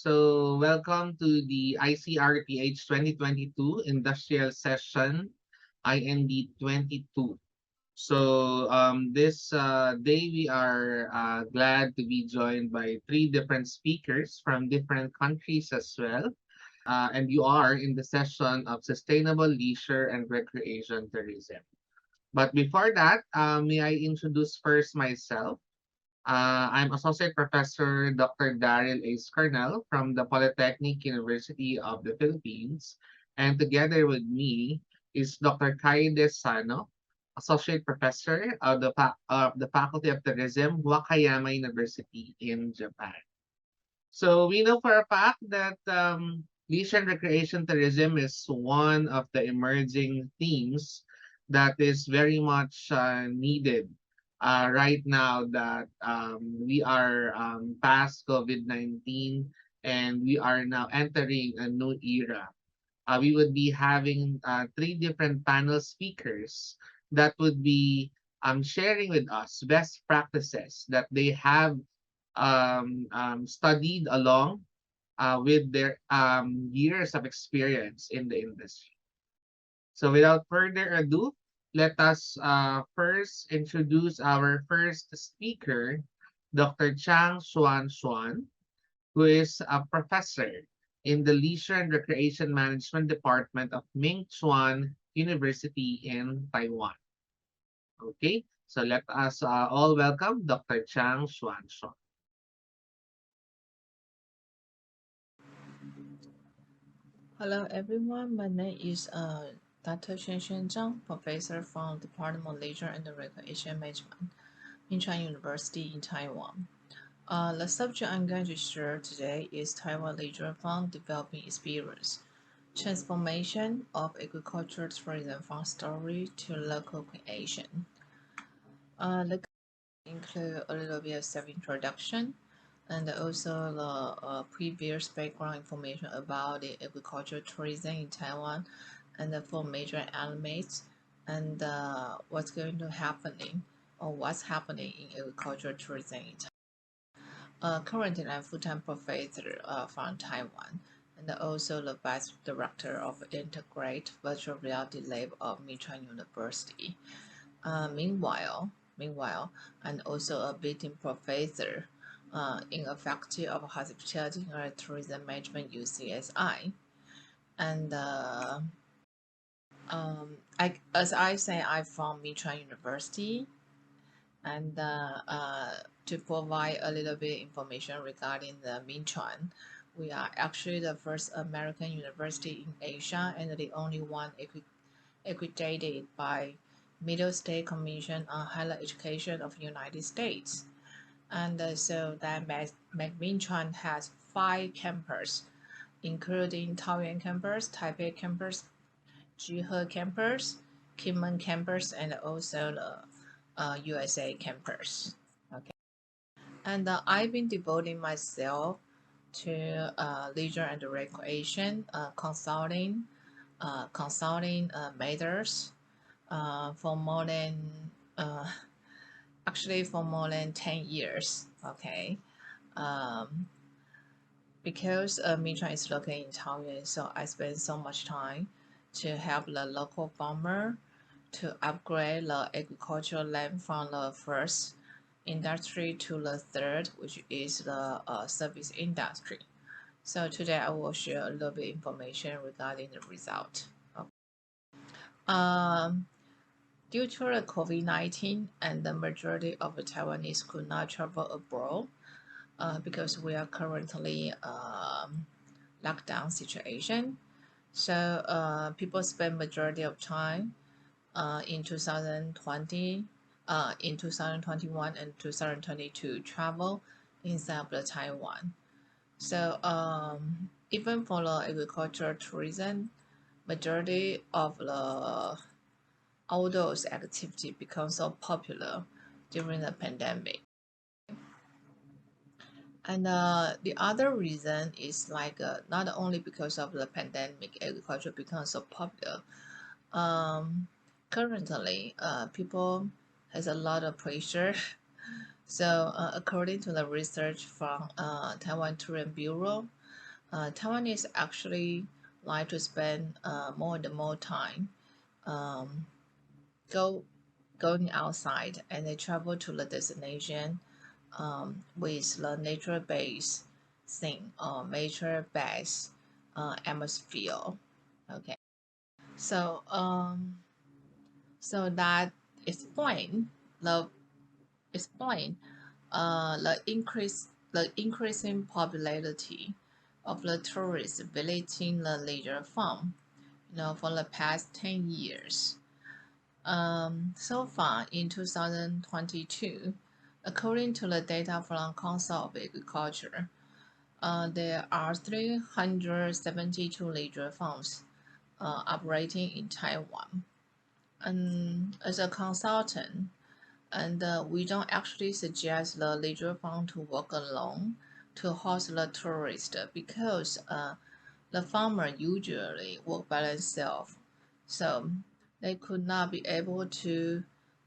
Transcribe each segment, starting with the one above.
Welcome to the ICRTH 2022 Industrial Session IND 22. This day we are glad to be joined by three different speakers from different countries as well. And you are in the session of Sustainable Leisure and Recreation Tourism. But before that, may I introduce first myself? I'm Associate Professor Dr. Daryl A. Scarnell from the Polytechnic University of the Philippines. And together with me is Dr. Kaide Sano, Associate Professor of the Faculty of Tourism, Wakayama University in Japan. So we know for a fact that leisure and recreation tourism is one of the emerging themes that is very much needed right now that we are past COVID-19 and we are now entering a new era. We would be having three different panel speakers that would be sharing with us best practices that they have studied along with their years of experience in the industry. So without further ado, let us first introduce our first speaker, Dr. Chang Xuan, who is a professor in the Leisure and Recreation Management Department of Ming Chuan University in Taiwan. Okay, so let us all welcome Dr. Chang Xuan. Hello everyone, my name is Dr. Xuan Zhang, professor from Department of Leisure and Recreation Management, Incheon University in Taiwan. The subject I'm going to share today is Taiwan Leisure Fund Developing Experience, Transformation of Agricultural Tourism from Story to Local Creation. The include a little bit of self-introduction, and also the previous background information about the agricultural tourism in Taiwan and the four major elements and what's going to happening or what's happening in agricultural tourism in Taiwan. Currently, I'm full-time professor from Taiwan and also the vice director of Integrate Virtual Reality Lab of Michuan University. Meanwhile, and also a visiting professor in a Faculty of Hospitality and Tourism Management UCSI. And as I say, I'm from Michuan University, and to provide a little bit information regarding the Michuan, we are actually the first American university in Asia and the only one accredited by Middle State Commission on Higher Education of United States. And so that Michuan has 5 campuses, including Taoyuan campus, Taipei campus, Zhihe campus, Kinmen campus, and also the USA campus. Okay, and I've been devoting myself to leisure and recreation consulting matters for more than actually for more than 10 years. Okay, um, because Michuan is located in Taoyuan, so I spend so much time to help the local farmer to upgrade the agricultural land from the first industry to the third, which is the service industry. So today I will share a little bit information regarding the result. Okay. Due to the COVID-19 and the majority of the Taiwanese could not travel abroad because we are currently lockdown situation. So people spend majority of time in 2020, in 2021 and 2022 travel inside of the Taiwan. So even for the agricultural tourism, majority of the outdoors activity become so popular during the pandemic. And the other reason is like not only because of the pandemic, agriculture becomes so popular. Currently, people has a lot of pressure. So according to the research from Taiwan Tourism Bureau, Taiwanese actually like to spend more and more time um, go going outside, and they travel to the destination with the nature-based thing or nature-based atmosphere. Okay, so so that explain the explain the increasing popularity of the tourists visiting the leisure farm, for the past 10 years. So far in 2022, according to the data from Council of Agriculture, there are 372 leisure farms operating in Taiwan. And as a consultant, and we don't actually suggest the leisure farm to work alone to host the tourist because the farmer usually work by themselves, so they could not be able to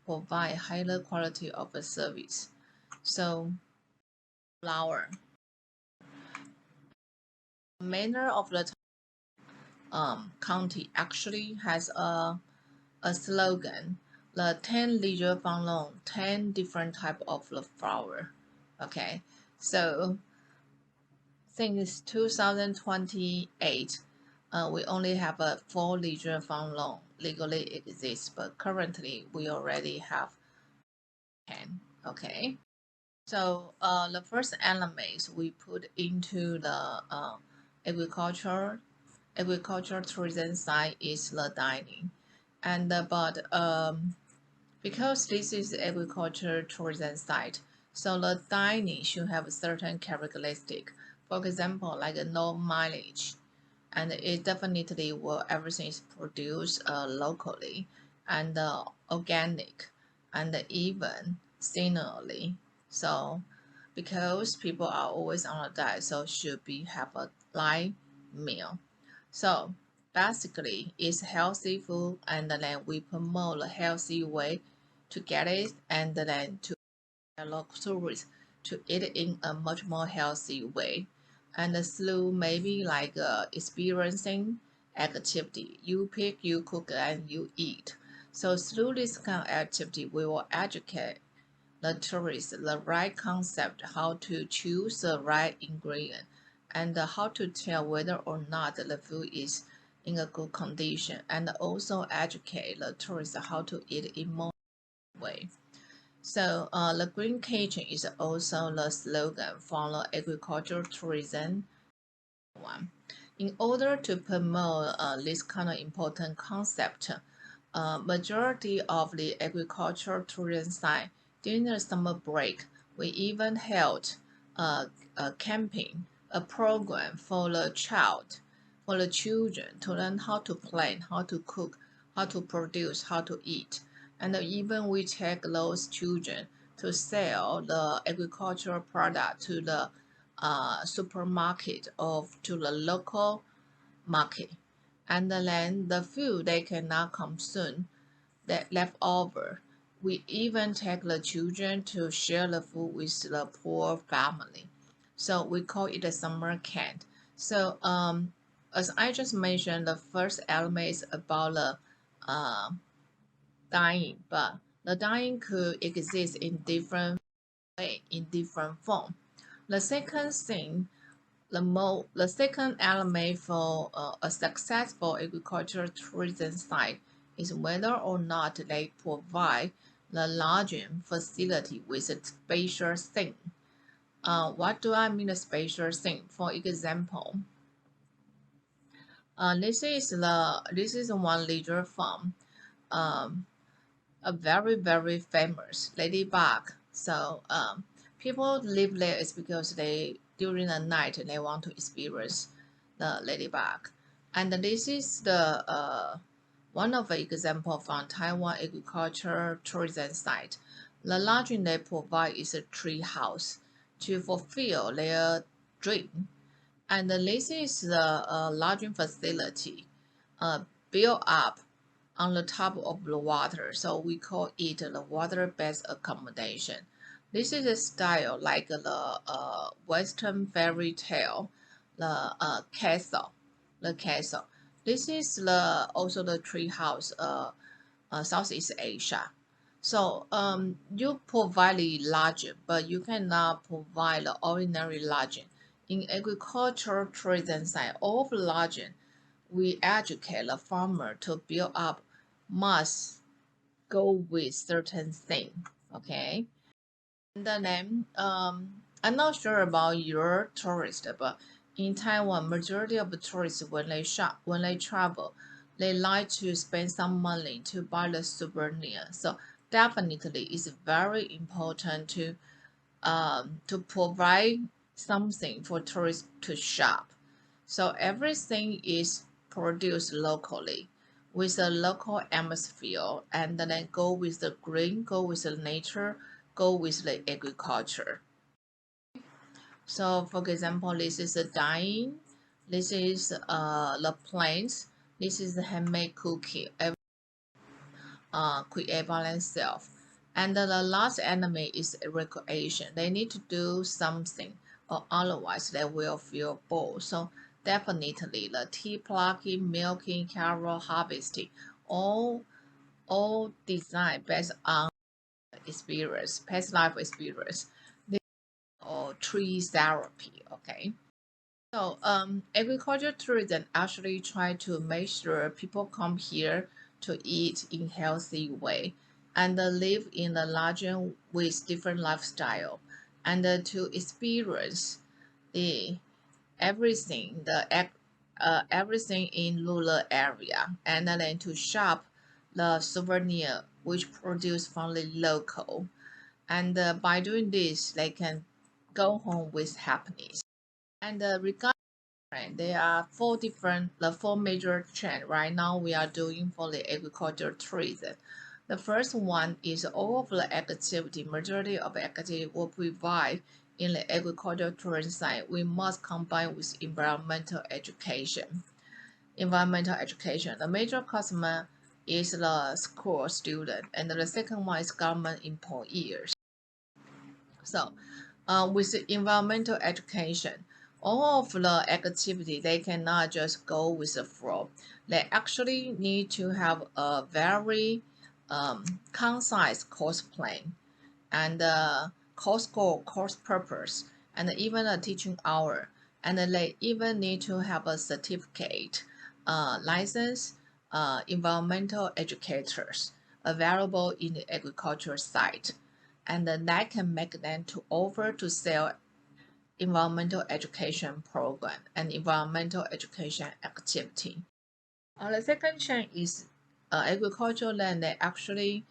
provide higher quality of the service. So flower manner of the county actually has a slogan, the 10 leisure farm loan, 10 different type of the flower. Okay, so since 2028, we only have a 4 leisure farm loan legally exists, but currently we already have 10. Okay, so the first elements we put into the agriculture tourism side is the dining, and because this is agriculture tourism site, so the dining should have a certain characteristic. For example, like a no mileage, and it definitely will everything is produced locally and organic and even seasonally. So because people are always on a diet, so should be have a light meal. So basically, it's healthy food, and then we promote a healthy way to get it, and then to allow tourists to eat in a much more healthy way. And through maybe like experiencing activity, you pick, you cook, and you eat. So through this kind of activity, we will educate the tourists the right concept, how to choose the right ingredient, and how to tell whether or not the food is in a good condition, and also educate the tourists how to eat in more way. So the green kitchen is also the slogan for the agricultural tourism one. In order to promote this kind of important concept, majority of the agricultural tourism site during the summer break, we even held a camping, a program for the children to learn how to plan, how to cook, how to produce, how to eat. And even we take those children to sell the agricultural product to the supermarket or to the local market. And then the food they cannot consume that left over, we even take the children to share the food with the poor family. So we call it a summer camp. So as I just mentioned, the first element is about the uh, dying, but the dying could exist in different way, in different form. The second thing, the second element for a successful agricultural tourism site is whether or not they provide the lodging facility with a spatial thing. What do I mean a spatial thing? For example, this is one leisure farm, um, a very famous ladybug. So people live there is because they during the night they want to experience the ladybug, and this is the one of the example from Taiwan agriculture tourism site. The lodging they provide is a tree house to fulfill their dream, and this is the lodging facility uh, built up on the top of the water, so we call it the water-based accommodation. This is a style like the Western fairy tale. the castle, the castle. This is the also the tree house, Southeast Asia. So you provide the lodging, but you cannot provide the ordinary lodging. In agricultural tourism side, all of the lodging, we educate the farmer to build up must go with certain thing. Okay. And then I'm not sure about your tourist, but in Taiwan, majority of the tourists when they shop, when they travel, they like to spend some money to buy the souvenir. So definitely, it's very important to provide something for tourists to shop. So everything is produced locally with a local atmosphere, and then go with the green, go with the nature, go with the agriculture. So for example, this is a dyeing, this is the plants, this is the handmade cookie, create by themselves. And the last enemy is recreation. They need to do something or otherwise they will feel bored. So definitely the tea plucking, milking, carrot harvesting, all designed based on experience, past life experience, or tree therapy. Okay. So, agriculture tourism actually try to make sure people come here to eat in healthy way and live in a larger with different lifestyle and to experience the everything in rural area and then to shop the souvenir which produced from the local and by doing this they can go home with happiness and regarding trend. There are the four major trend right now we are doing for the agriculture tourism. The first one is all of the activity, majority of activity will provide in the agriculture tourism side. We must combine with environmental education. Environmental education. The major customer is the school student, and the second one is government employees. So with the environmental education, all of the activity they cannot just go with the flow. They actually need to have a very concise course plan and course goal, course purpose, and even a teaching hour. And they even need to have a certificate, license, environmental educators available in the agriculture site. And then that can make them to offer to sell environmental education program and environmental education activity. The second chain is agricultural land that actually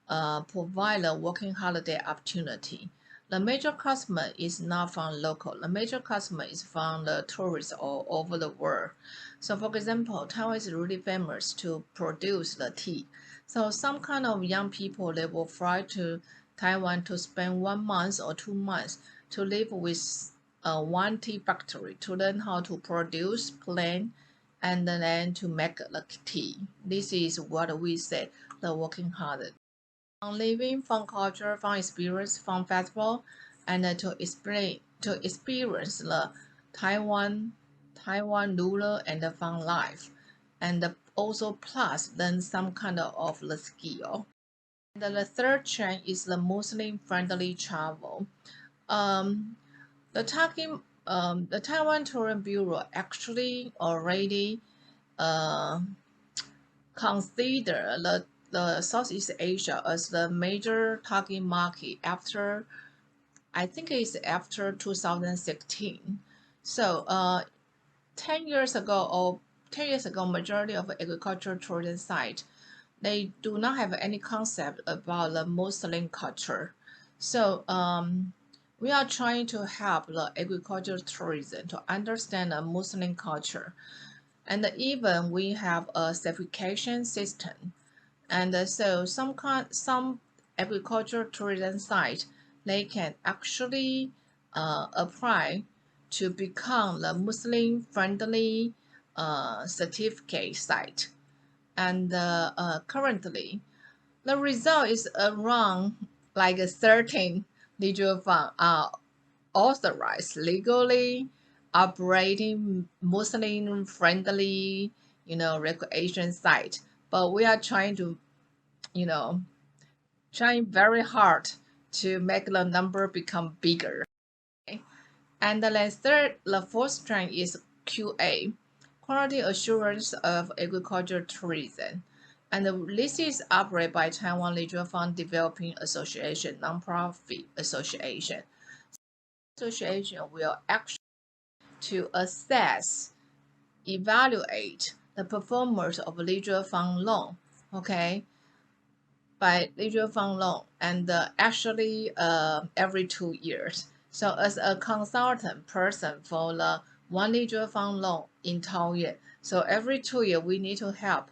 provide a working holiday opportunity. The major customer is not from local. The major customer is from the tourists all over the world. So for example, Taiwan is really famous to produce the tea. So some kind of young people, they will fly to Taiwan to spend 1 month or 2 months to live with one tea factory to learn how to produce, plant, and then to make the tea. This is what we say the working holiday. From living, from culture, from experience, from festival, and to experience the Taiwan rural and the fun life, and also plus learn some kind of the skill. And the third trend is the Muslim friendly travel. Um, the Taiwan Tourism Bureau actually already uh, consider the Southeast Asia as the major target market after I think it's after 2016. So 10 years ago or 10 years ago, majority of agricultural tourism sites they do not have any concept about the Muslim culture. So we are trying to help the agricultural tourism to understand the Muslim culture. And even we have a certification system. And so some agricultural tourism sites they can actually apply to become the Muslim friendly certificate site. And currently the result is around like 13 digital fund are authorized legally operating Muslim friendly, recreation site. But we are trying to, you know, trying very hard to make the number become bigger. Okay? And the fourth strength is QA, quality assurance of agriculture tourism. And this is operated by Taiwan Leisure Fund Developing Association, nonprofit association. Association will actually to assess, evaluate the performance of leisure fund loan, okay, by leisure fund loan, and actually every 2 years. So as a consultant person for the one leisure fund loan in Taoyuan, so every 2 years we need to help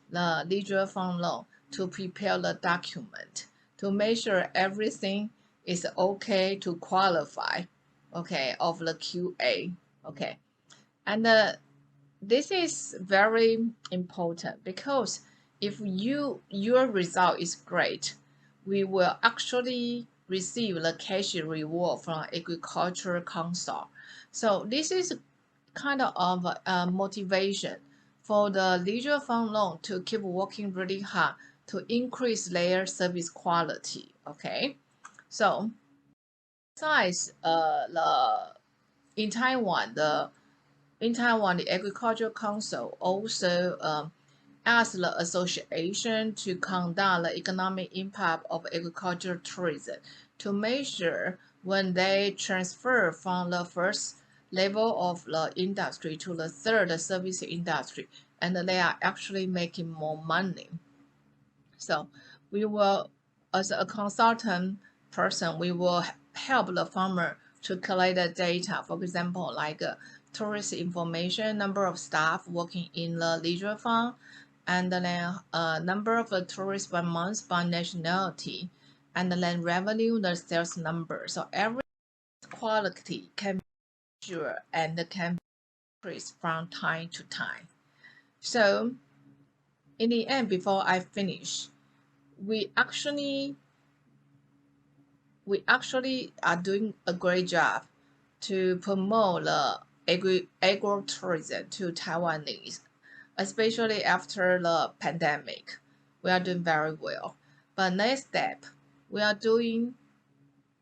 the leisure fund loan to prepare the document to make sure everything is okay to qualify, okay, of the QA, okay, and this is very important because if your result is great, we will actually receive the cash reward from agricultural council. So this is kind of a motivation for the leisure fund loan to keep working really hard to increase their service quality. Okay, so besides in Taiwan the Agricultural Council also asked the association to conduct the economic impact of agricultural tourism to measure when they transfer from the first level of the industry to the third service industry, and they are actually making more money. So we will, as a consultant person, we will help the farmer to collect the data. For example, like tourist information, number of staff working in the leisure fund, and then number of tourists by month by nationality, and then revenue, the sales number. So every quality can be measured and can be increased from time to time. So in the end, before I finish, we actually are doing a great job to promote the agro-tourism to Taiwanese, especially after the pandemic. We are doing very well. But next step, we are doing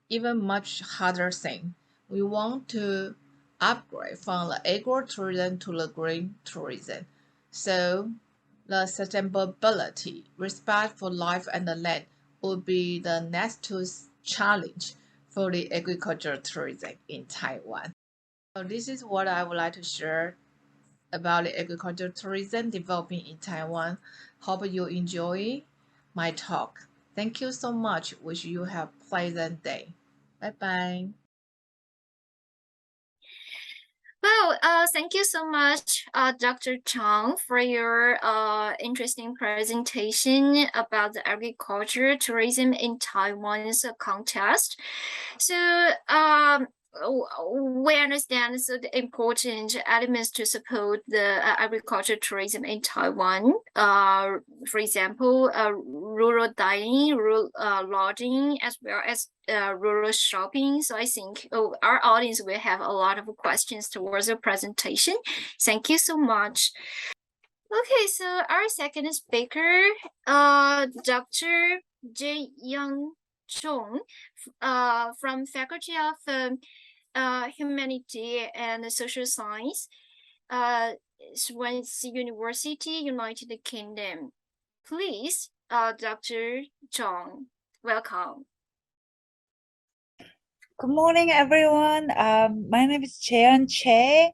even much harder thing. We want to upgrade from the agro-tourism to the green tourism. So the sustainability, respect for life and the land would be the next two challenge for the agricultural tourism in Taiwan. So this is what I would like to share about the agricultural tourism developing in Taiwan. Hope you enjoy my talk. Thank you so much. Wish you have a pleasant day. Bye bye. Well, thank you so much, Dr. Chang, for your interesting presentation about the agriculture tourism in Taiwan's context. So, we understand so the important elements to support the agriculture tourism in Taiwan. For example, rural dining, rural lodging, as well as rural shopping. So I think our audience will have a lot of questions towards the presentation. Thank you so much. Okay, so our second speaker, Dr. Jae Young Chung, from Faculty of Humanity and Social Science, Swansea University, United Kingdom. Please, Dr. Chung, welcome. Good morning, everyone. My name is Cheon Che.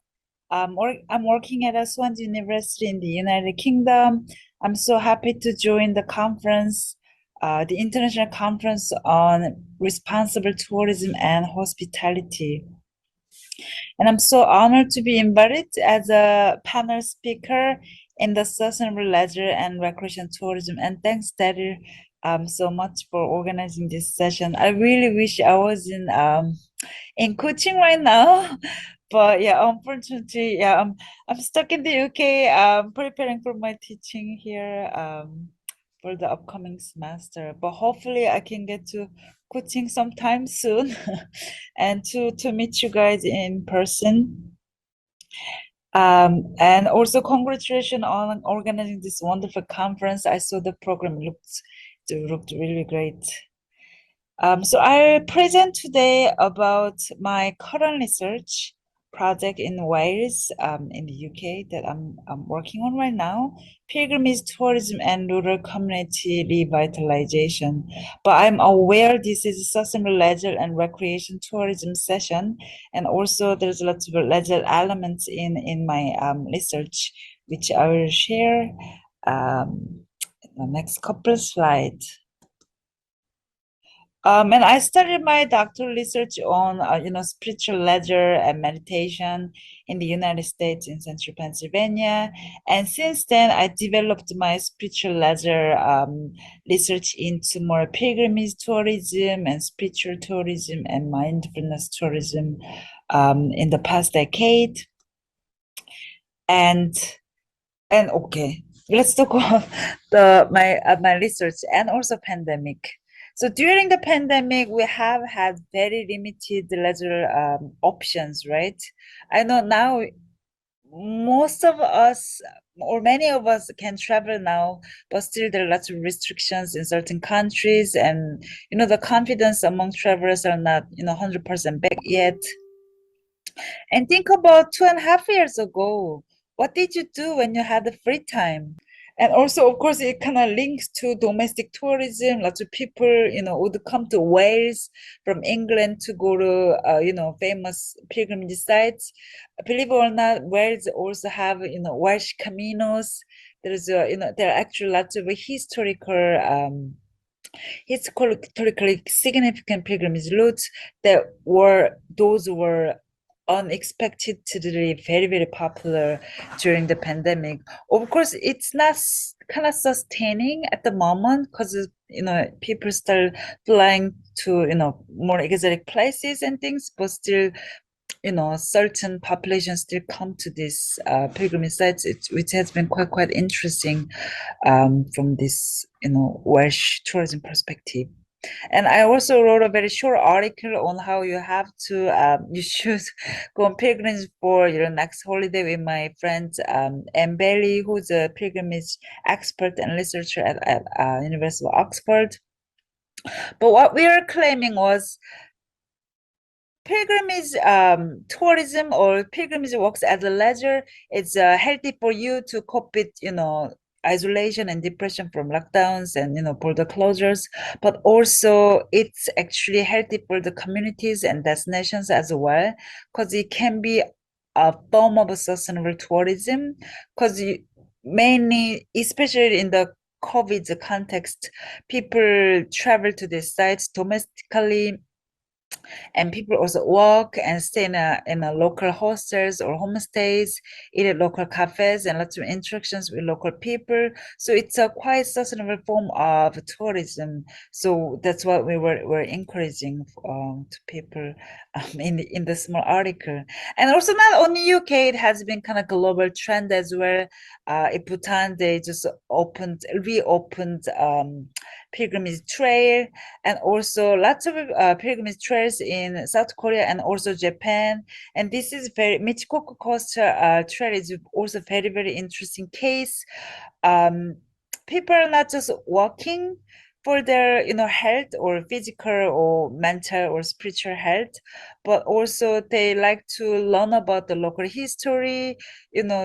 I'm working at Swansea University in the United Kingdom. I'm so happy to join the conference, the International Conference on Responsible Tourism and Hospitality. And I'm so honored to be invited as a panel speaker in the Sustainable Leisure and Recreation Tourism. And thanks, Daddy, so much for organizing this session. I really wish I was in coaching right now. But yeah, unfortunately, yeah, I'm stuck in the UK. Preparing for my teaching here for the upcoming semester. But hopefully, I can get to coaching sometime soon, and to meet you guys in person. And also congratulations on organizing this wonderful conference. I saw the program looked really great. So I present today about my current research project in Wales, in the UK that I'm working on right now, pilgrimage tourism and rural community revitalization. But I'm aware this is a sustainable leisure and recreation tourism session, and also there's lots of leisure elements in my research, which I will share in the next couple slides. And I started my doctoral research on, spiritual leisure and meditation in the United States in central Pennsylvania. And since then, I developed my spiritual leisure research into more pilgrimage tourism and spiritual tourism and mindfulness tourism in the past decade. And okay, let's talk about my research and also pandemic. So during the pandemic, we have had very limited leisure options, right? I know now most of us or many of us can travel now, but still there are lots of restrictions in certain countries, and the confidence among travelers are not 100% back yet. And think about 2.5 years ago. What did you do when you had the free time? And also, of course, it kind of links to domestic tourism. Lots of people, would come to Wales from England to go to, famous pilgrimage sites. Believe it or not, Wales also have, Welsh caminos. There's, there are actually lots of historically significant pilgrimage routes those were unexpectedly very, very popular during the pandemic. Of course, it's not kind of sustaining at the moment because people start flying to more exotic places and things, but still certain populations still come to these pilgrimage sites, which has been quite interesting from this Welsh tourism perspective. And I also wrote a very short article on how you should go on pilgrimage for your next holiday with my friend Anne Bailey, who's a pilgrimage expert and researcher at University of Oxford. But what we are claiming was pilgrimage tourism or pilgrimage works as a leisure. It's healthy for you to cope with isolation and depression from lockdowns and border closures, but also it's actually healthy for the communities and destinations as well, because it can be a form of sustainable tourism, because mainly, especially in the COVID context, people travel to these sites domestically, and people also walk and stay in a local hostels or homestays, eat at local cafes, and lots of interactions with local people. So it's a quite sustainable form of tourism. So that's what we're encouraging to people in the small article. And also not only UK, it has been kind of global trend as well. In Bhutan, they just reopened pilgrimage trail, and also lots of pilgrimage trails in South Korea and also Japan. And this is Michikoku Coastal Trail is also very, very interesting case. People are not just walking for their health or physical or mental or spiritual health, but also they like to learn about the local history.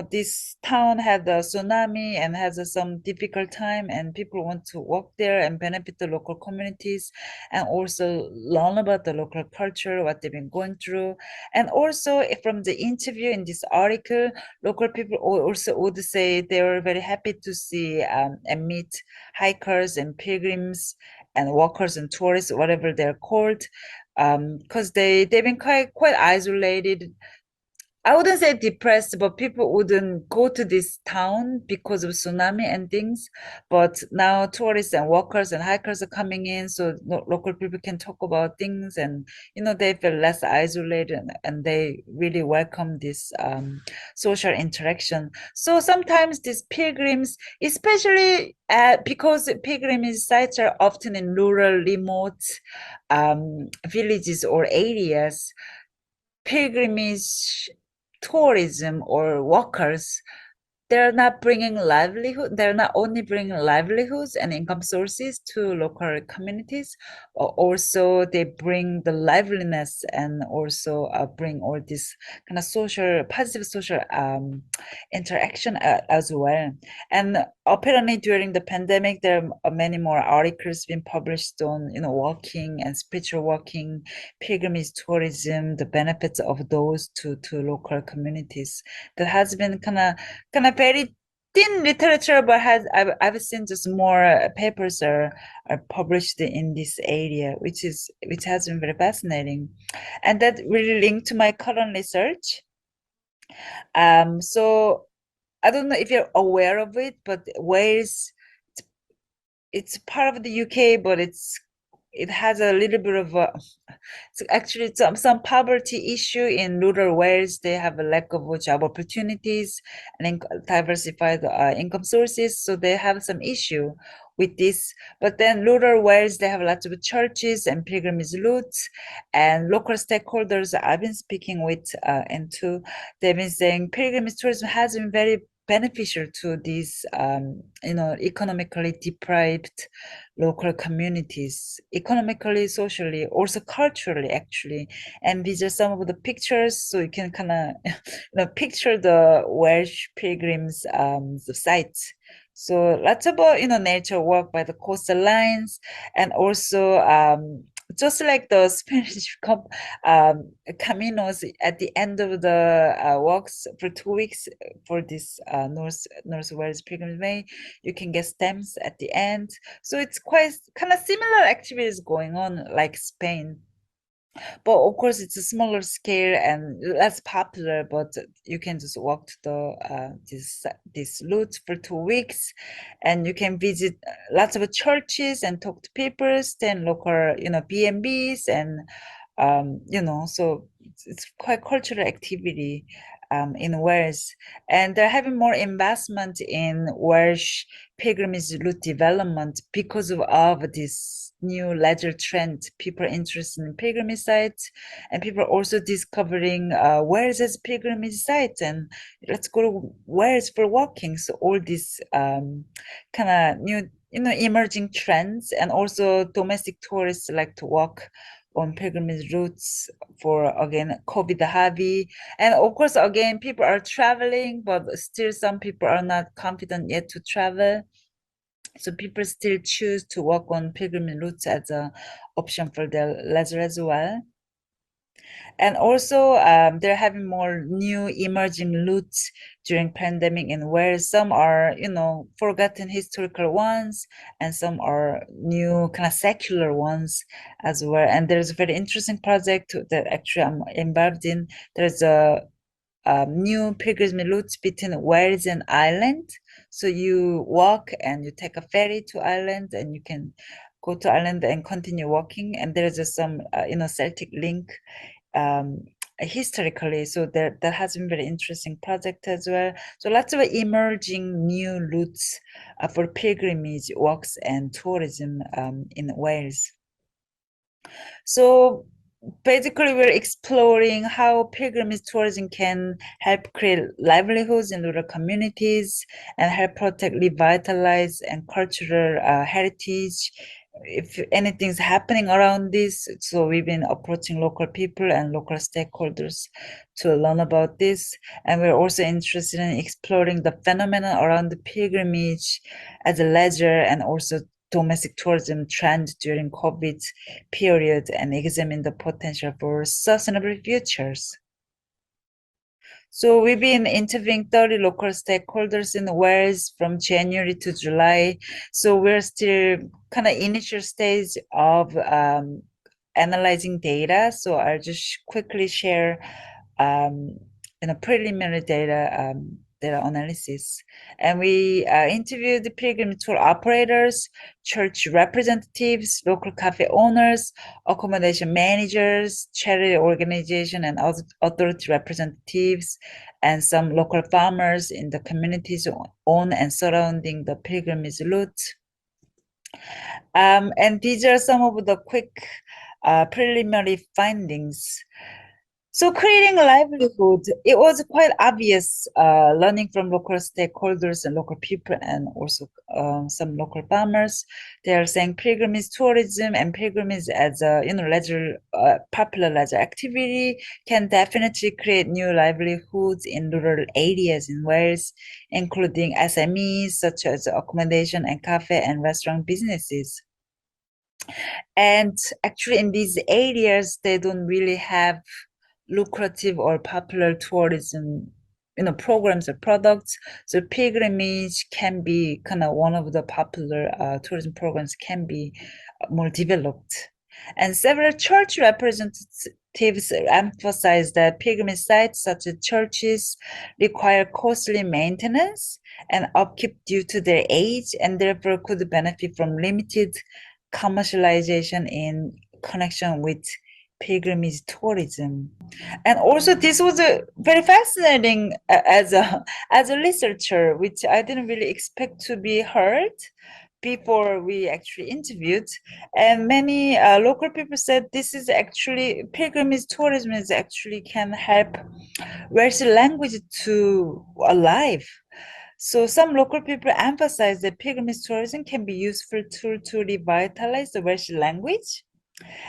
This town had a tsunami and has some difficult time, and people want to walk there and benefit the local communities, and also learn about the local culture, what they've been going through. And also from the interview in this article, local people also would say they were very happy to see and meet hikers and pilgrims and walkers and tourists, whatever they're called, because they've been quite isolated. I wouldn't say depressed, but people wouldn't go to this town because of tsunami and things. But now tourists and walkers and hikers are coming in, so local people can talk about things, and they feel less isolated, and they really welcome this social interaction. So sometimes these pilgrims, especially because pilgrimage sites are often in rural, remote villages or areas, pilgrimage tourism or workers, they're not bringing livelihood. They're not only bringing livelihoods and income sources to local communities, but also they bring the liveliness and also bring all this kind of positive social interaction as well. And apparently during the pandemic, there are many more articles being published on, walking and spiritual walking, pilgrimage tourism, the benefits of those to local communities. That has been kind of very thin literature, but I've seen just more papers are published in this area, which has been very fascinating, and that really linked to my current research. So I don't know if you're aware of it, but Wales, it's part of the UK, but it has a little bit of a actually some poverty issue in rural Wales. They have a lack of job opportunities and diversified income sources, so they have some issue with this. But then rural Wales, they have lots of churches and pilgrimage routes, and local stakeholders I've been speaking with and too, they've been saying pilgrimage tourism has been very beneficial to these economically deprived local communities, economically, socially, also culturally, actually. And these are some of the pictures, so you can kind of picture the Welsh pilgrims the sites. So lots of nature walk by the coastal lines, and also just like the Spanish caminos at the end of the walks for 2 weeks for this North Wales Pilgrimage Way, you can get stamps at the end. So it's quite kind of similar activities going on like Spain. But of course, it's a smaller scale and less popular. But you can just walk to the this route for 2 weeks, and you can visit lots of churches and talk to people, stay in local B&Bs, and so it's quite cultural activity in Wales, and they're having more investment in Welsh pilgrimage route development because of this new leisure trend. People are interested in pilgrimage sites, and people are also discovering Wales as pilgrimage sites, and let's go to Wales for walking. So all these kind of new emerging trends, and also domestic tourists like to walk on pilgrimage routes for, again, COVID heavy. And of course, again, people are traveling, but still some people are not confident yet to travel. So people still choose to walk on pilgrimage routes as an option for their leisure as well. And also, they're having more new emerging routes during pandemic, in where some are, forgotten historical ones, and some are new kind of secular ones as well. And there's a very interesting project that actually I'm involved in. There's a new pilgrimage routes between Wales and Ireland. So you walk and you take a ferry to Ireland, and you can go to Ireland and continue walking. And there's just some, Celtic link historically. So that has been very interesting project as well. So lots of emerging new routes for pilgrimage walks and tourism in Wales. So basically, we're exploring how pilgrimage tourism can help create livelihoods in rural communities and help protect, revitalize, and cultural heritage. If anything's happening around this, so we've been approaching local people and local stakeholders to learn about this. And we're also interested in exploring the phenomena around the pilgrimage as a leisure and also domestic tourism trend during COVID period, and examine the potential for sustainable futures. So we've been interviewing 30 local stakeholders in Wales from January to July. So we're still kind of initial stage of analyzing data. So I'll just quickly share preliminary data analysis. And we interviewed the pilgrim tour operators, church representatives, local cafe owners, accommodation managers, charity organization and authority representatives, and some local farmers in the communities on and surrounding the pilgrimage route. And these are some of the quick preliminary findings. So creating a livelihood, it was quite obvious, learning from local stakeholders and local people and also some local farmers. They are saying pilgrimage tourism and pilgrimage as a leisure, popular leisure activity can definitely create new livelihoods in rural areas in Wales, including SMEs such as accommodation and cafe and restaurant businesses. And actually, in these areas, they don't really have lucrative or popular tourism, programs or products. So pilgrimage can be kind of one of the popular tourism programs can be more developed. And several church representatives emphasize that pilgrimage sites such as churches require costly maintenance and upkeep due to their age and therefore could benefit from limited commercialization in connection with pilgrimage tourism. And also this was a very fascinating as a researcher, which I didn't really expect to be heard before we actually interviewed. And many local people said this is actually pilgrimage tourism is actually can help Welsh language to alive. So some local people emphasize that pilgrimage tourism can be useful tool to revitalize the Welsh language,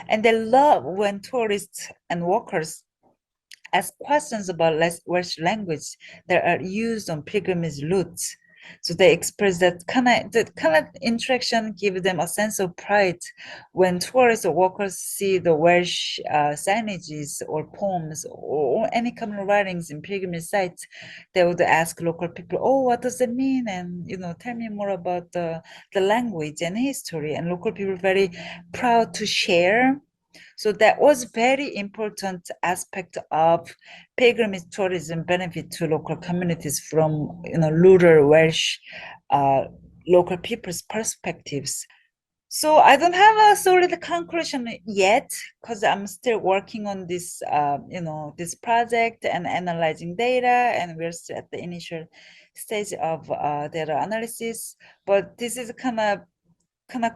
and they love when tourists and workers ask questions about Welsh language that are used on pilgrimage routes. So they express that kind of interaction give them a sense of pride when tourists or workers see the Welsh signages or poems or any kind of writings in pilgrimage sites. They would ask local people, "Oh, what does it mean?" And tell me more about the language and history. And local people are very proud to share. So that was very important aspect of pilgrimage tourism benefit to local communities from rural Welsh local people's perspectives. So I don't have a solid conclusion yet because I'm still working on this this project and analyzing data, and we're still at the initial stage of data analysis. But this is kind of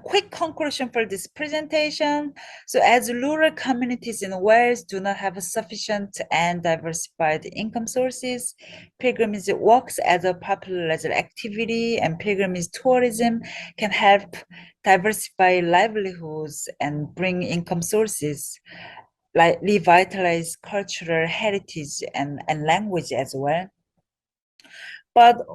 quick conclusion for this presentation. So as rural communities in Wales do not have sufficient and diversified income sources, pilgrimage works as a popular leisure activity, and pilgrimage tourism can help diversify livelihoods and bring income sources, like revitalize cultural heritage and language as well. But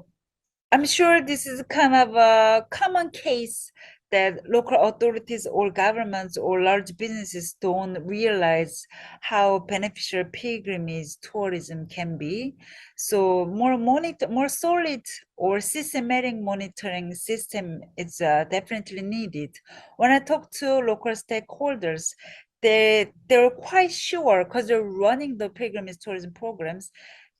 I'm sure this is kind of a common case that local authorities or governments or large businesses don't realize how beneficial pilgrimage tourism can be. So more solid or systematic monitoring system is definitely needed. When I talk to local stakeholders, they're quite sure because they're running the pilgrimage tourism programs.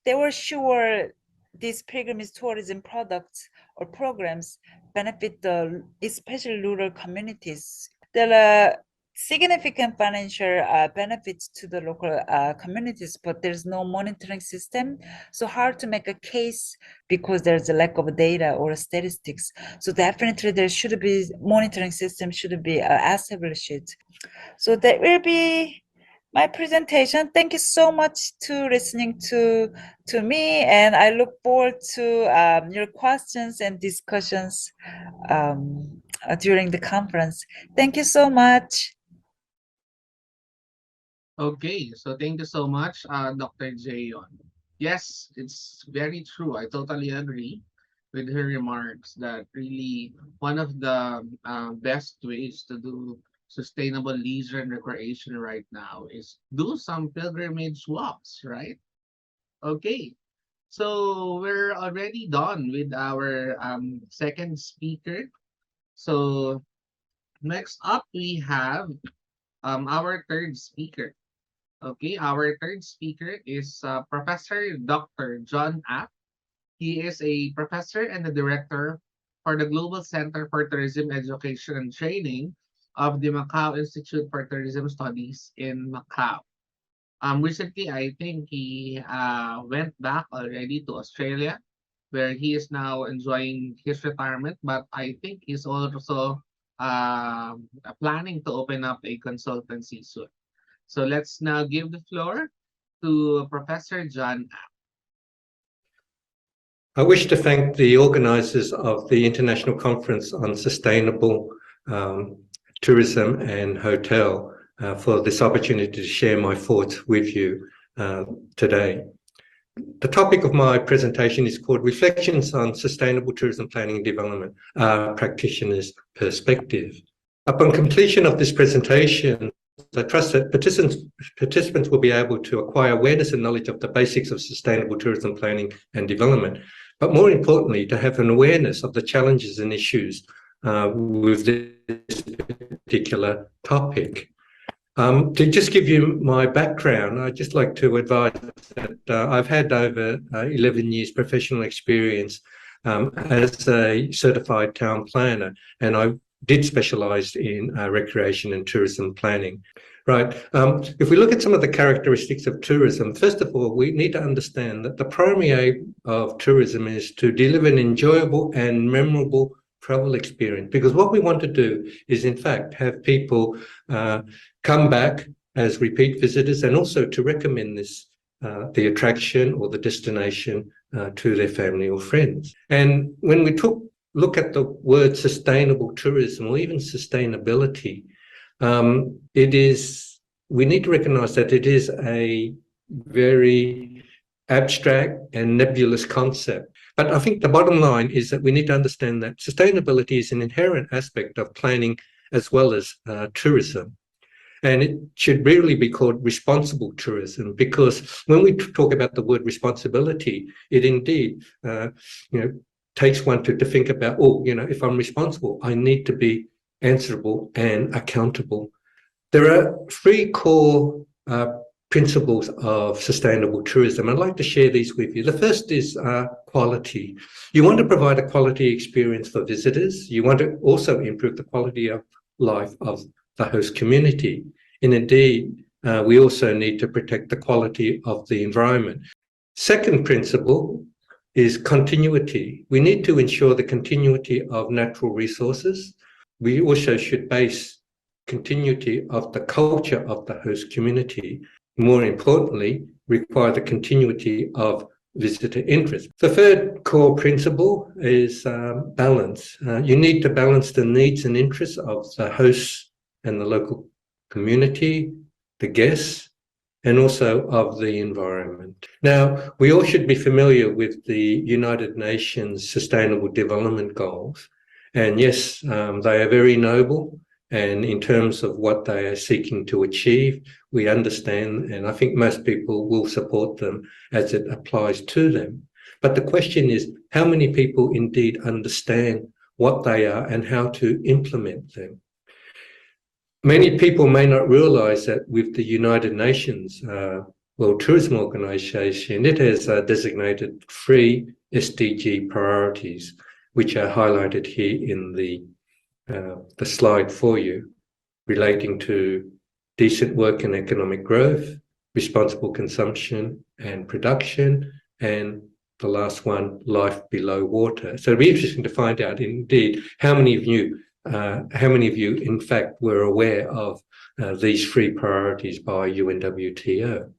They were sure these pilgrimage tourism products or programs benefit the especially rural communities. There are significant financial benefits to the local communities, but there's no monitoring system. So hard to make a case because there's a lack of data or statistics. So definitely there should be monitoring system should be established. So that will be my presentation. Thank you so much to listening to me, and I look forward to your questions and discussions during the conference. Thank you so much. Okay, so thank you so much, Dr. Jayon. Yes, it's very true. I totally agree with her remarks that really one of the best ways to do sustainable leisure and recreation right now is do some pilgrimage walks, right? Okay, so we're already done with our second speaker. So next up we have our third speaker. Okay, our third speaker is Professor Dr. John App. He is a professor and the director for the Global Center for Tourism Education and Training of the Macau Institute for Tourism Studies in Macau. Recently, I think he went back already to Australia, where he is now enjoying his retirement. But I think he's also planning to open up a consultancy soon. So let's now give the floor to Professor John. I wish to thank the organisers of the International Conference on Sustainable Tourism and Hotel for this opportunity to share my thoughts with you today. The topic of my presentation is called Reflections on Sustainable Tourism Planning and Development, a Practitioner's Perspective. Upon completion of this presentation, I trust that participants will be able to acquire awareness and knowledge of the basics of sustainable tourism planning and development, but more importantly, to have an awareness of the challenges and issues with this particular topic. To just give you my background, I'd just like to advise that I've had over 11 years professional experience as a certified town planner, and I did specialise in recreation and tourism planning. Right. If we look at some of the characteristics of tourism, first of all, we need to understand that the primary aim of tourism is to deliver an enjoyable and memorable travel experience, because what we want to do is, in fact, have people come back as repeat visitors, and also to recommend this the attraction or the destination to their family or friends. And when we look at the word sustainable tourism, or even sustainability, we need to recognize that it is a very abstract and nebulous concept. But I think the bottom line is that we need to understand that sustainability is an inherent aspect of planning as well as tourism. And it should really be called responsible tourism, because when we talk about the word responsibility, it indeed, takes one to think about, if I'm responsible, I need to be answerable and accountable. There are three core principles of sustainable tourism. I'd like to share these with you. The first is quality. You want to provide a quality experience for visitors. You want to also improve the quality of life of the host community. And indeed, we also need to protect the quality of the environment. Second principle is continuity. We need to ensure the continuity of natural resources. We also should base continuity of the culture of the host community. More importantly, require the continuity of visitor interest. The third core principle is balance. You need to balance the needs and interests of the hosts and the local community, the guests, and also of the environment. Now, we all should be familiar with the United Nations Sustainable Development Goals. And yes, they are very noble. And in terms of what they are seeking to achieve, we understand, and I think most people will support them as it applies to them. But the question is, how many people indeed understand what they are and how to implement them? Many people may not realize that with the United Nations World Tourism Organization, it has designated 3 SDG priorities, which are highlighted here in the slide for you, relating to decent work and economic growth, responsible consumption and production, and the last one, life below water. So it'd be interesting to find out indeed how many of you in fact were aware of these 3 priorities by UNWTO.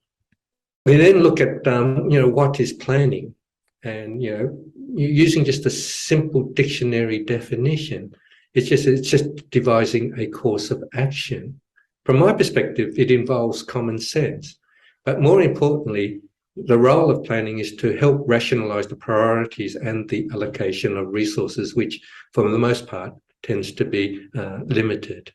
We then look at what is planning, and using just a simple dictionary definition, it's just devising a course of action. From my perspective, it involves common sense, but more importantly, the role of planning is to help rationalize the priorities and the allocation of resources, which for the most part tends to be limited.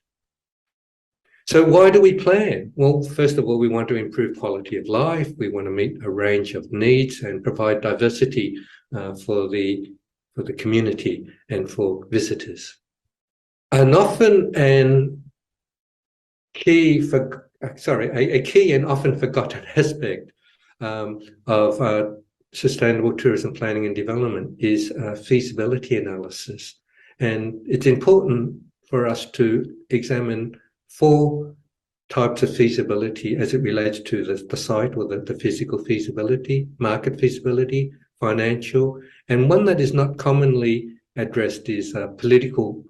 So why do we plan? Well, first of all, we want to improve quality of life. We want to meet a range of needs and provide diversity for the community and for visitors. A key and often forgotten aspect of sustainable tourism planning and development is feasibility analysis. And it's important for us to examine 4 types of feasibility as it relates to the site, or the physical feasibility, market feasibility, financial, and one that is not commonly addressed is political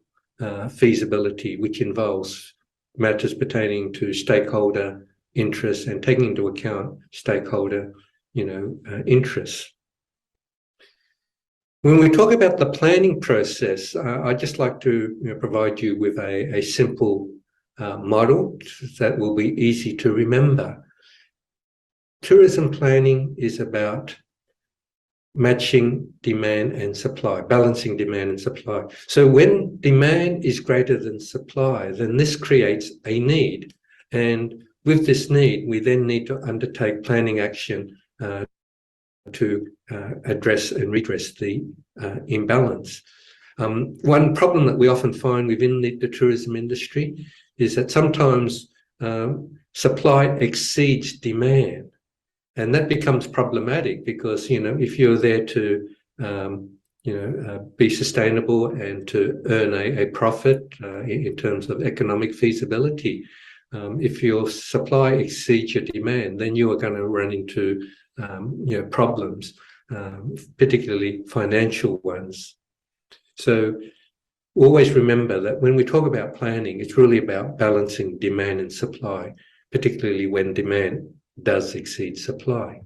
feasibility, which involves matters pertaining to stakeholder interests and taking into account stakeholder, interests. When we talk about the planning process, I'd just like to provide you with a simple model that will be easy to remember. Tourism planning is about matching demand and supply, balancing demand and supply. So when demand is greater than supply, then this creates a need. And with this need, we then need to undertake planning action to address and redress the imbalance. One problem that we often find within the tourism industry is that sometimes supply exceeds demand. And that becomes problematic because, if you're there to, be sustainable and to earn a profit in terms of economic feasibility, if your supply exceeds your demand, then you are going to run into, problems, particularly financial ones. So always remember that when we talk about planning, it's really about balancing demand and supply, particularly when demand does exceed supply.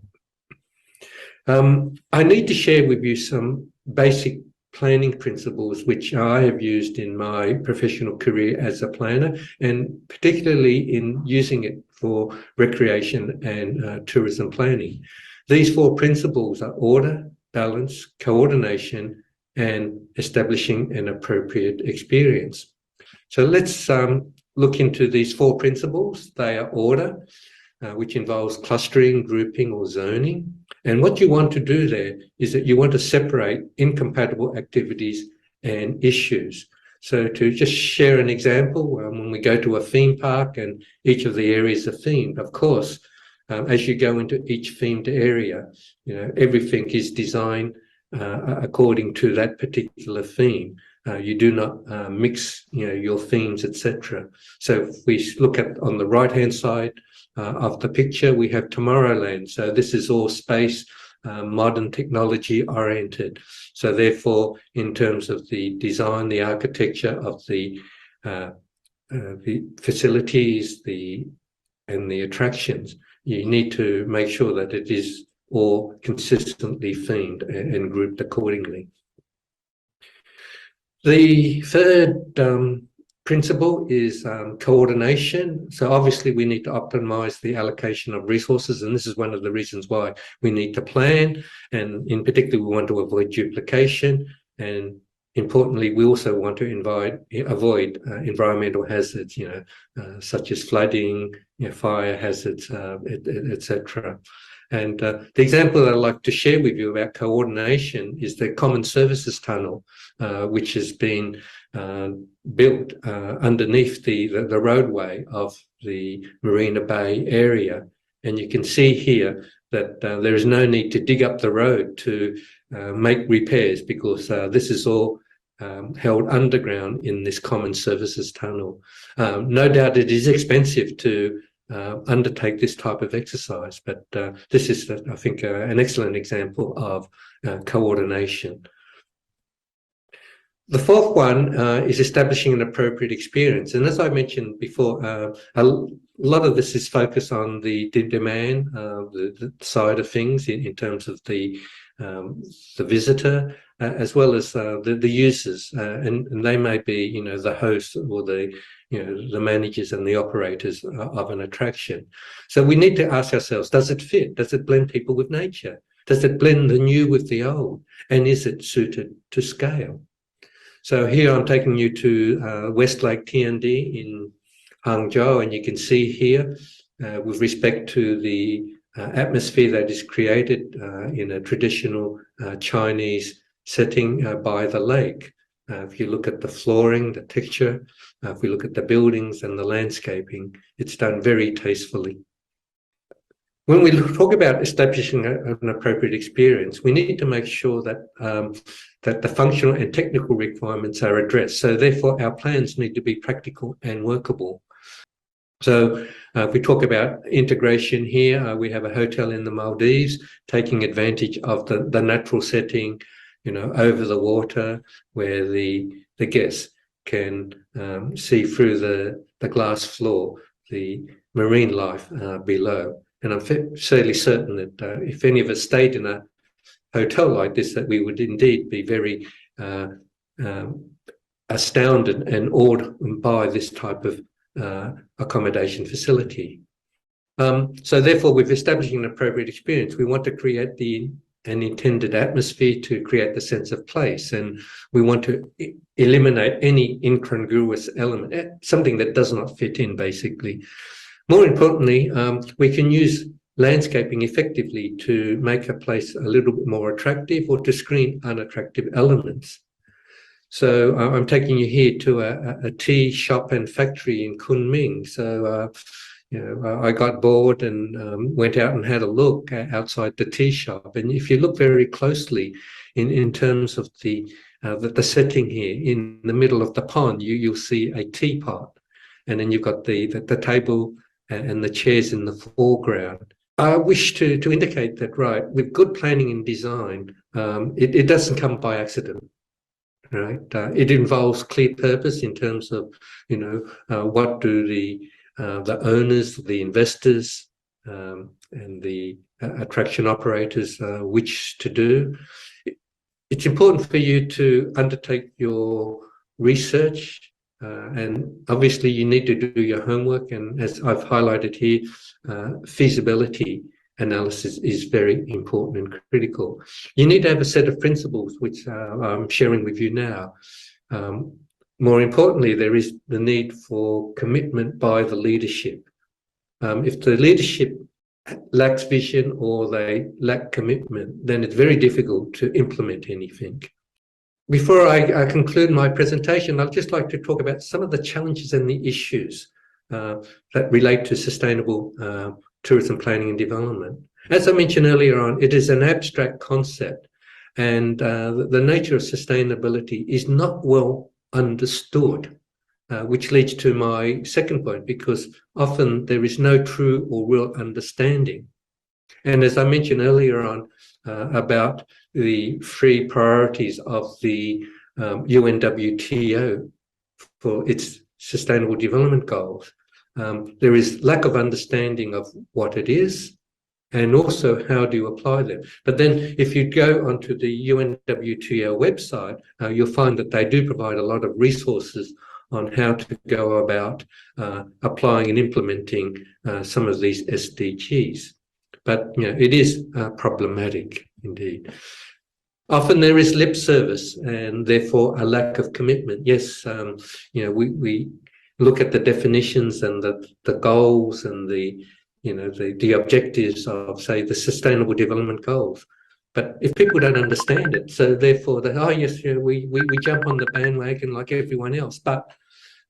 I need to share with you some basic planning principles which I have used in my professional career as a planner, and particularly in using it for recreation and tourism planning. These 4 principles are order, balance, coordination, and establishing an appropriate experience. So let's look into these 4 principles. They are order, which involves clustering, grouping, or zoning. And what you want to do there is that you want to separate incompatible activities and issues. So to just share an example, when we go to a theme park and each of the areas are themed, of course, as you go into each themed area, everything is designed according to that particular theme. You do not mix, your themes, etc. So if we look at on the right-hand side of the picture, we have Tomorrowland. So this is all space, modern technology oriented. So therefore, in terms of the design, the architecture of the facilities, and the attractions, you need to make sure that it is all consistently themed and grouped accordingly. The third principle is coordination. So obviously we need to optimize the allocation of resources, and this is one of the reasons why we need to plan, and in particular we want to avoid duplication, and importantly we also want to avoid environmental hazards, such as flooding, fire hazards, etc. And the example I'd like to share with you about coordination is the Common Services Tunnel, which has been built underneath the roadway of the Marina Bay area. And you can see here that there is no need to dig up the road to make repairs, because this is all held underground in this Common Services Tunnel. No doubt it is expensive to undertake this type of exercise, but this is, I think, an excellent example of coordination. The fourth one is establishing an appropriate experience. And as I mentioned before, a lot of this is focused on the demand, the side of things in terms of the visitor, as well as the users, and they may be, the hosts or the managers and the operators of an attraction. So we need to ask ourselves, does it fit? Does it blend people with nature? Does it blend the new with the old? And is it suited to scale? So here I'm taking you to West Lake Tiandi in Hangzhou, and you can see here, with respect to the atmosphere that is created in a traditional Chinese setting by the lake. If you look at the flooring, the texture, if we look at the buildings and the landscaping, it's done very tastefully. When we talk about establishing an appropriate experience, we need to make sure that that the functional and technical requirements are addressed. So therefore, our plans need to be practical and workable. So if we talk about integration here, we have a hotel in the Maldives taking advantage of the natural setting, over the water, where the guests can see through the glass floor the marine life below. And I'm fairly certain that if any of us stayed in a hotel like this, that we would indeed be very astounded and awed by this type of accommodation facility. So therefore, we've established an appropriate experience. We want to create an intended atmosphere to create the sense of place, and we want to eliminate any incongruous element, something that does not fit in, basically. More importantly, we can use landscaping effectively to make a place a little bit more attractive or to screen unattractive elements. So I'm taking you here to a tea shop and factory in Kunming. So I got bored and went out and had a look outside the tea shop. And if you look very closely in terms of the setting here, in the middle of the pond, you'll see a teapot, and then you've got the table and the chairs in the foreground. I wish to indicate that, right, with good planning and design, it doesn't come by accident. Right, it involves clear purpose in terms of, what do the owners, the investors, and the attraction operators wish to do. It's important for you to undertake your research, and obviously you need to do your homework. And as I've highlighted here, feasibility analysis is very important and critical. You need to have a set of principles, which I'm sharing with you now. More importantly, there is the need for commitment by the leadership. If the leadership lacks vision or they lack commitment, then it's very difficult to implement anything. Before I conclude my presentation, I'd just like to talk about some of the challenges and the issues that relate to sustainable tourism planning and development. As I mentioned earlier on, it is an abstract concept, and the nature of sustainability is not well understood, which leads to my second point, because often there is no true or real understanding. And as I mentioned earlier on about the 3 priorities of the UNWTO for its Sustainable Development Goals, there is lack of understanding of what it is and also how do you apply them. But then if you go onto the UNWTO website, you'll find that they do provide a lot of resources on how to go about applying and implementing some of these SDGs. But it is problematic indeed. Often there is lip service and therefore a lack of commitment. Yes, we look at the definitions and the goals and the objectives of, say, the Sustainable Development Goals. But if people don't understand it, so therefore we jump on the bandwagon like everyone else. But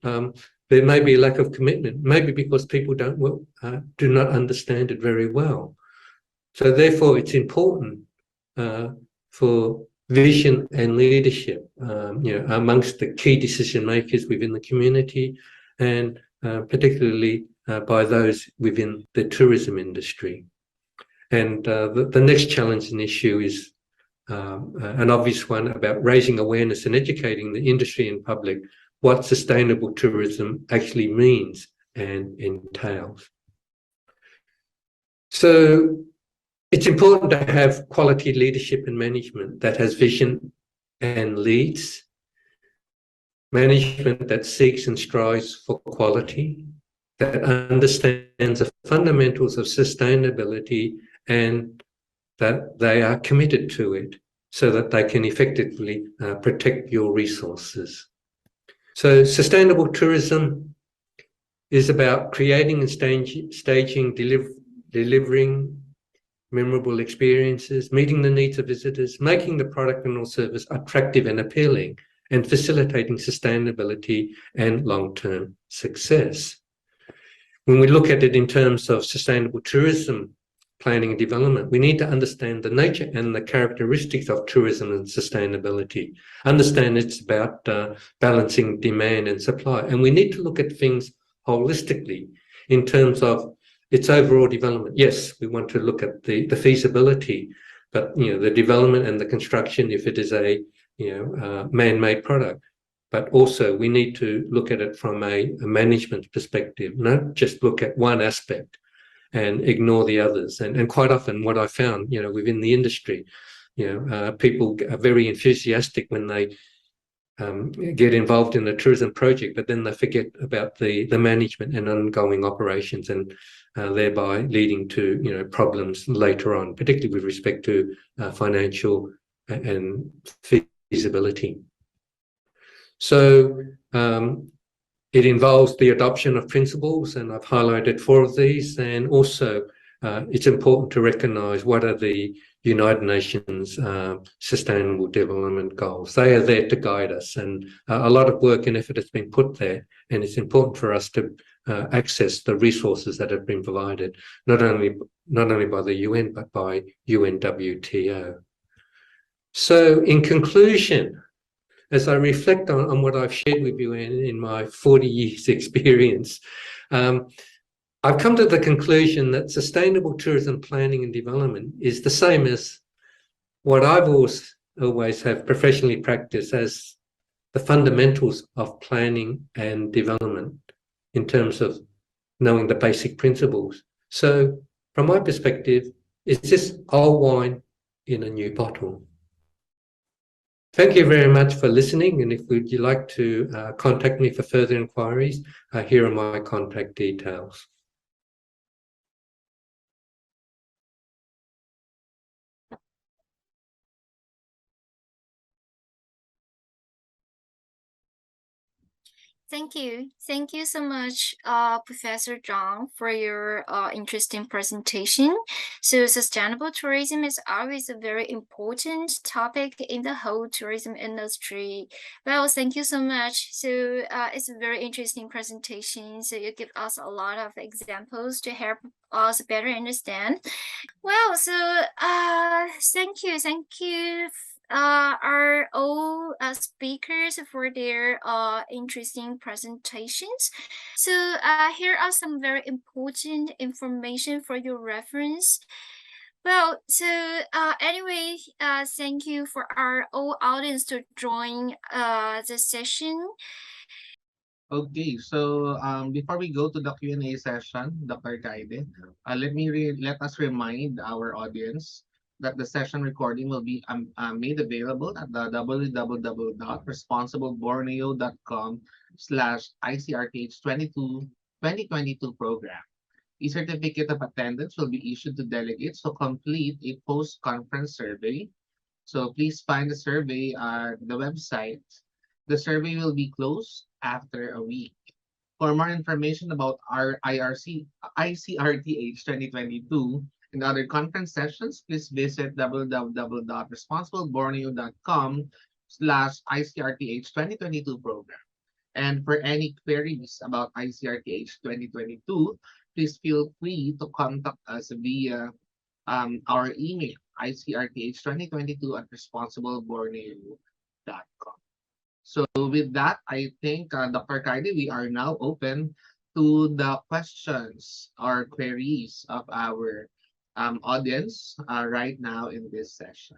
there may be a lack of commitment, maybe because people do not understand it very well. So therefore, it's important for vision and leadership, amongst the key decision makers within the community, and particularly by those within the tourism industry. And the next challenge and issue is an obvious one about raising awareness and educating the industry and public what sustainable tourism actually means and entails. So it's important to have quality leadership and management that has vision and leads, management that seeks and strives for quality, that understands the fundamentals of sustainability and that they are committed to it so that they can effectively protect your resources. So sustainable tourism is about creating and staging, delivering memorable experiences, meeting the needs of visitors, making the product and or service attractive and appealing, and facilitating sustainability and long-term success. When we look at it in terms of sustainable tourism planning and development, we need to understand the nature and the characteristics of tourism and sustainability. Understand it's about balancing demand and supply. And we need to look at things holistically in terms of its overall development. Yes, we want to look at the feasibility, but the development and the construction, if it is a man-made product. but also we need to look at it from a management perspective, not just look at one aspect and ignore the others. And quite often what I found, within the industry, people are very enthusiastic when they get involved in a tourism project, but then they forget about the management and ongoing operations, and thereby leading to problems later on, particularly with respect to financial and feasibility. So it involves the adoption of principles, and I've highlighted 4 of these, and also it's important to recognise what are the United Nations Sustainable Development Goals. They are there to guide us, and a lot of work and effort has been put there, and it's important for us to access the resources that have been provided, not only by the UN, but by UNWTO. So in conclusion, as I reflect on what I've shared with you in my 40 years experience, I've come to the conclusion that sustainable tourism planning and development is the same as what I've always have professionally practiced as the fundamentals of planning and development in terms of knowing the basic principles. So from my perspective, it's just old wine in a new bottle. Thank you very much for listening, and if you'd like to contact me for further inquiries, here are my contact details. Thank you. Thank you so much, Professor Zhang, for your interesting presentation. So sustainable tourism is always a very important topic in the whole tourism industry. Well, thank you so much. So it's a very interesting presentation. So you give us a lot of examples to help us better understand. Well, so thank you are all speakers for their interesting presentations. So here are some very important information for your reference. Well, so anyway, thank you for our all audience to join the session. Okay, so before we go to the Q&A session, Dr. Kaide, let us remind our audience that the session recording will be made available at the www.responsibleborneo.com/ICRTH2022 program. A certificate of attendance will be issued to delegates who complete a post-conference survey. So please find the survey at the website. The survey will be closed after a week. For more information about our ICRTH 2022 and other conference sessions, please visit www.responsibleborneo.com/ICRTH 2022 program. And for any queries about ICRTH 2022, please feel free to contact us via our email, icrth2022@responsibleborneo.com. So with that, I think, Dr. Kaide, we are now open to the questions or queries of our audience right now in this session.